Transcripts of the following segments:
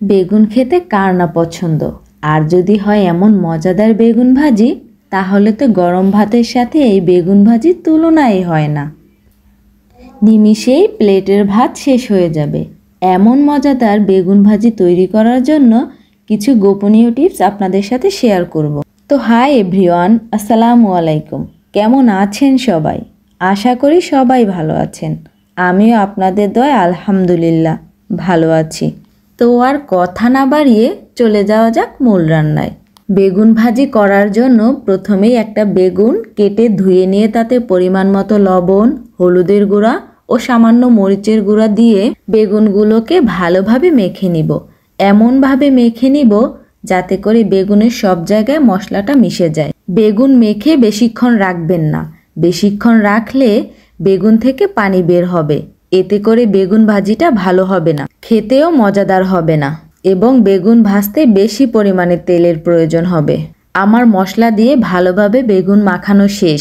বেগুন খেতে কার না পছন্দ, আর যদি হয় এমন মজাদার বেগুন ভাজি, তাহলে তো গরম ভাতের সাথে এই বেগুন ভাজির তুলনাই হয় না। নিমিষেই প্লেটের ভাত শেষ হয়ে যাবে। এমন মজাদার বেগুন ভাজি তৈরি করার জন্য কিছু গোপনীয় টিপস আপনাদের সাথে শেয়ার করব। তো হাই এভরিওয়ান, আসসালামু আলাইকুম। কেমন আছেন সবাই? আশা করি সবাই ভালো আছেন। আমিও আপনাদের দয়ায় আলহামদুলিল্লাহ ভালো আছি। তো আর কথা না বাড়িয়ে চলে যাওয়া যাক মূল রান্নায়। বেগুন ভাজি করার জন্য প্রথমেই একটা বেগুন কেটে ধুয়ে নিয়ে তাতে পরিমাণ মতো লবণ, হলুদের গুঁড়া ও সামান্য মরিচের গুঁড়া দিয়ে বেগুনগুলোকে ভালোভাবে মেখে নিব। এমনভাবে মেখে নিব যাতে করে বেগুনের সব জায়গায় মশলাটা মিশে যায়। বেগুন মেখে বেশিক্ষণ রাখবেন না। বেশিক্ষণ রাখলে বেগুন থেকে পানি বের হবে। এতে করে বেগুন ভাজিটা ভালো হবে না, খেতেও মজাদার হবে না এবং বেগুন ভাজতে বেশি পরিমাণে তেলের প্রয়োজন হবে। আমার মশলা দিয়ে ভালোভাবে বেগুন মাখানো শেষ।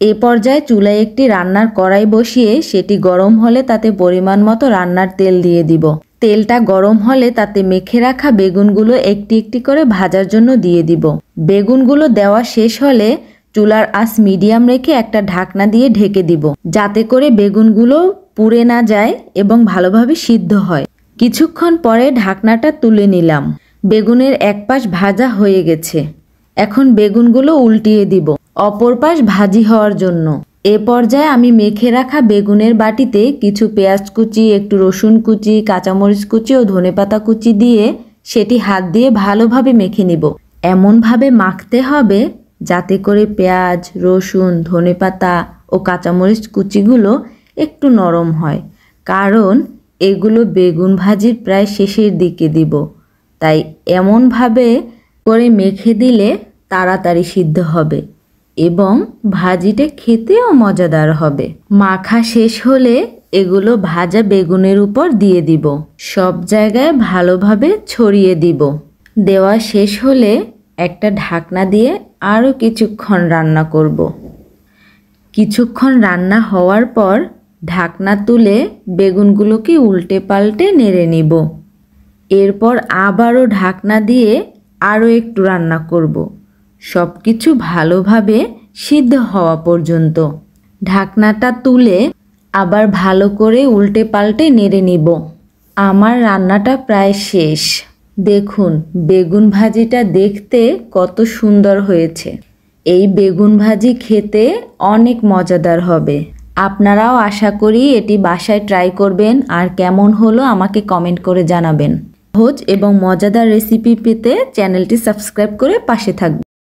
এ পর্যায়ে চুলায় একটি রান্নার কড়াই বসিয়ে সেটি গরম হলে তাতে পরিমাণ মতো রান্নার তেল দিয়ে দিব। তেলটা গরম হলে তাতে মেখে রাখা বেগুনগুলো একটি একটি করে ভাজার জন্য দিয়ে দিব। বেগুনগুলো দেওয়া শেষ হলে চুলার আঁচ মিডিয়াম রেখে একটা ঢাকনা দিয়ে ঢেকে দিব, যাতে করে বেগুনগুলো পুড়ে না যায় এবং ভালোভাবে সিদ্ধ হয়। কিছুক্ষণ পরে ঢাকনাটা তুলে নিলাম। বেগুনের এক পাশ ভাজা হয়ে গেছে। এখন বেগুনগুলো উল্টিয়ে দিব অপর পাশ ভাজি হওয়ার জন্য। এ পর্যায়ে আমি মেখে রাখা বেগুনের বাটিতে কিছু পেঁয়াজ কুচি, একটু রসুন কুচি, কাঁচামরিচ কুচি ও ধনেপাতা কুচি দিয়ে সেটি হাত দিয়ে ভালোভাবে মেখে নিব। এমনভাবে মাখতে হবে যাতে করে পেঁয়াজ, রসুন, ধনেপাতা ও কাঁচামরিচ কুচিগুলো একটু নরম হয়, কারণ এগুলো বেগুন ভাজির প্রায় শেষের দিকে দিব। তাই এমনভাবে করে মেখে দিলে তাড়াতাড়ি সিদ্ধ হবে এবং ভাজিটা খেতেও মজাদার হবে। মাখা শেষ হলে এগুলো ভাজা বেগুনের উপর দিয়ে দিব। সব জায়গায় ভালোভাবে ছড়িয়ে দিব। দেওয়া শেষ হলে একটা ঢাকনা দিয়ে আরও কিছুক্ষণ রান্না করব। কিছুক্ষণ রান্না হওয়ার পর ঢাকনা তুলে বেগুনগুলোকে উল্টে পাল্টে নেড়ে নিব। এরপর আবারও ঢাকনা দিয়ে আরও একটু রান্না করব, সব কিছু ভালোভাবে সিদ্ধ হওয়া পর্যন্ত। ঢাকনাটা তুলে আবার ভালো করে উল্টে পাল্টে নেড়ে নিব। আমার রান্নাটা প্রায় শেষ। দেখুন বেগুন ভাজিটা দেখতে কত সুন্দর হয়েছে। এই বেগুন ভাজি খেতে অনেক মজাদার হবে। আপনারাও আশা করি এটি বাসায় ট্রাই করবেন আর কেমন হলো আমাকে কমেন্ট করে জানাবেন। সহজ এবং মজাদার রেসিপি পেতে চ্যানেলটি সাবস্ক্রাইব করে পাশে থাকবেন।